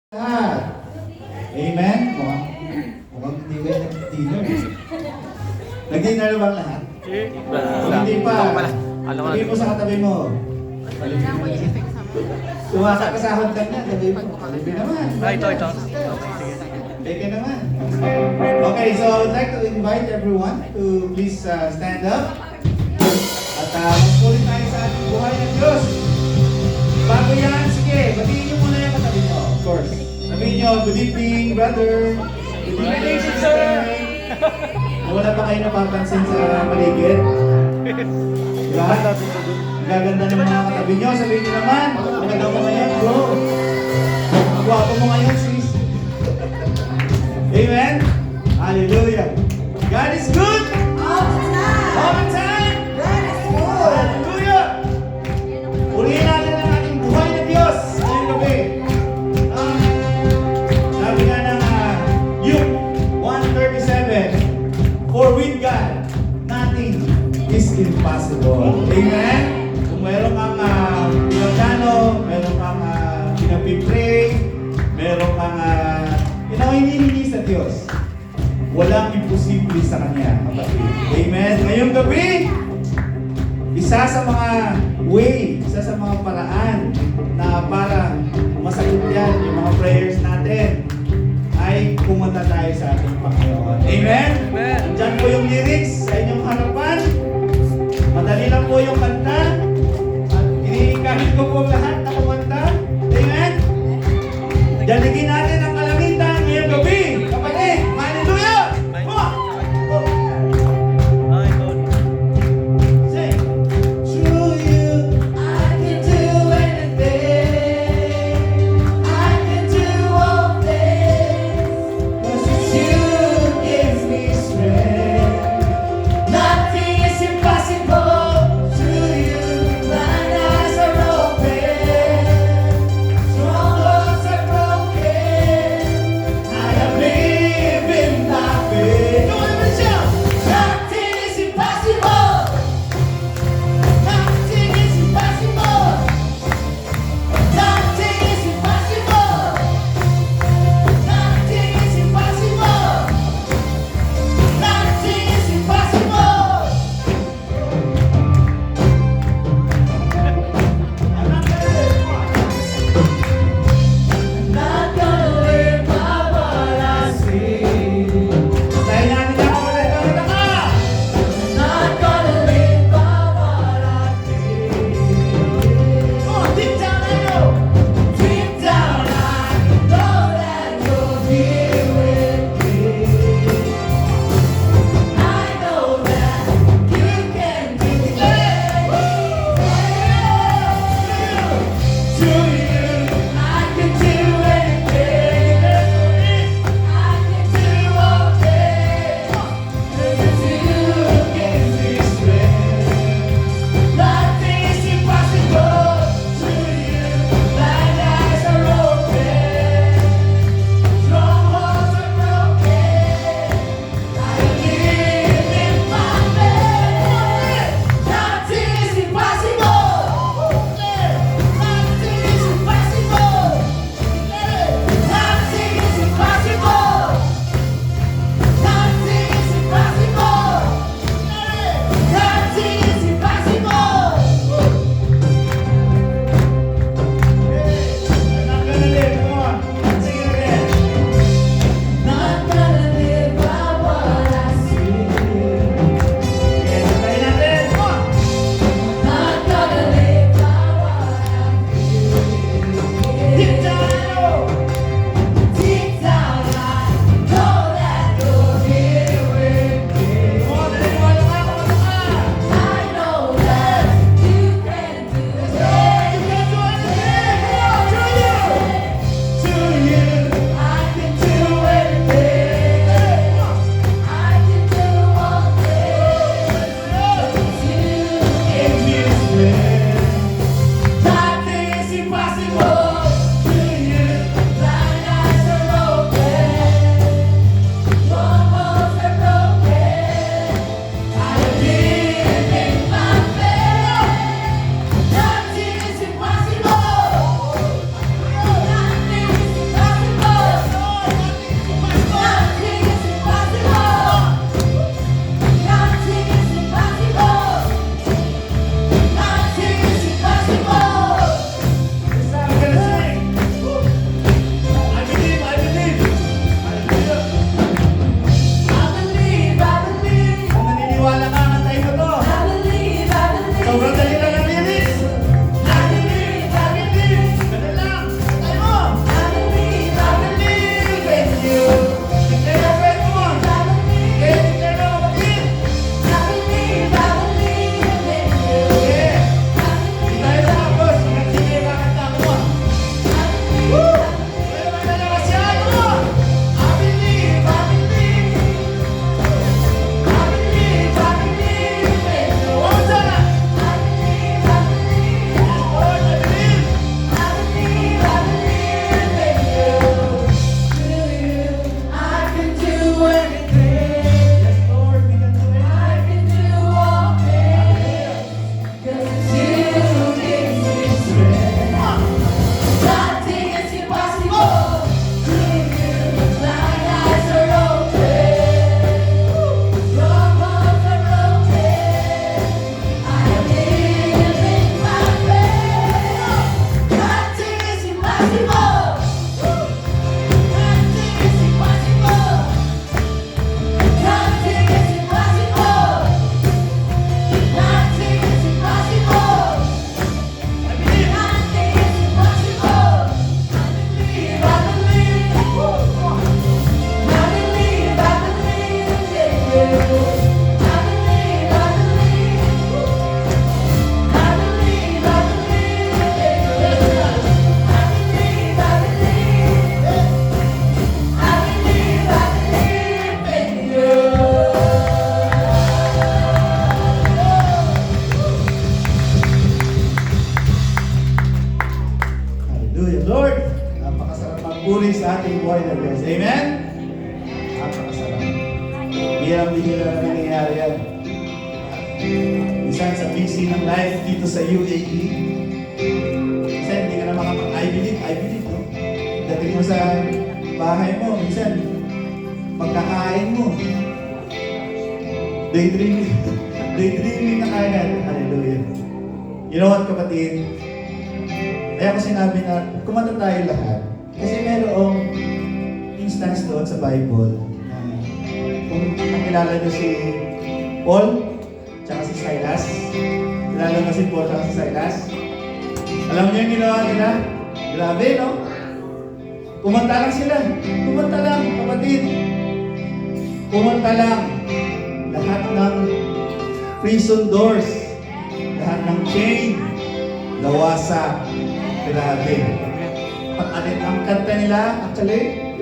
Lahat. Amen? Mukhang hindi kayo nag-dinner. Nag-dinner na ba lahat? Kung hindi pa, sabihin mo sa katabi mo. Sumasakasahod ka na, sabihin mo. Sabihin naman. Ito. Teke naman. Okay, so I'd like to invite everyone to please stand up. At magpuli tayo sa ating buhay ng Diyos. Bago yan, sige, batiin niyo muna yung katabi mo, of course. Sabihin niyo, good evening, brother. Good evening, sister. Wala pa kayo napapansin sa paligid? Diba? Gaganda ng mga katabi niyo. Sabihin niyo naman, maganda mo ngayon, bro. Ang gwapo mo ngayon, sis. Amen? Hallelujah. God is good. All the time. All the time. God is good. Hallelujah. Purihin natin ang ating buhay na Diyos ngayong gabi. Sabi nga ng Luke 1:37, for with God, nothing is impossible. Amen? Kung meron kang pinagdano, meron kang pinapipray, meron kang hinihingi sa Diyos, walang imposible sa Kanya, kapatid. Amen? Ngayong gabi, isa sa mga way, isa sa mga paraan na para masagot yan, yung mga prayers natin, ay pumunta tayo sa ating Panginoon. Amen? Amen. Diyan po yung lyrics sa inyong harapan. Madali lang po yung kanta. At iniikahit ko po lahat na kumanta. Amen? Daligin natin ang kalangitan ngayong gabi. Kapatid, hallelujah! Sing. Through you, I can do anything. I can do all things. 'Cause it's you who gives me strength. Nothing is impossible. Through you, blind eyes are open. Strongholds are broken. napakasarap magpuri sa ating buhay na Diyos. Amen? Napakasarap. Bihirang-bihira na nangyayari yan. Minsan sa busy ng life dito sa UAE, minsan hindi ka na I believe, no? Dating mo sa bahay mo, minsan pagkakain mo, daydreaming na kagad. Hallelujah. You know what, kapatid? Kaya ko sinabi na kumanta tayo lahat. Kasi merong instance doon sa Bible na kung nakilala niyo si Paul tsaka si Silas. Kilala mo si Paul tsaka si Silas? Alam niyo yung ginawa nila? Grabe, no? Kumanta lang sila. Kumanta lang, kapatid. Kumanta lang. Lahat ng prison doors, lahat ng chain, nawasak. Grabe. Pag-alit ang kanta nila, actually,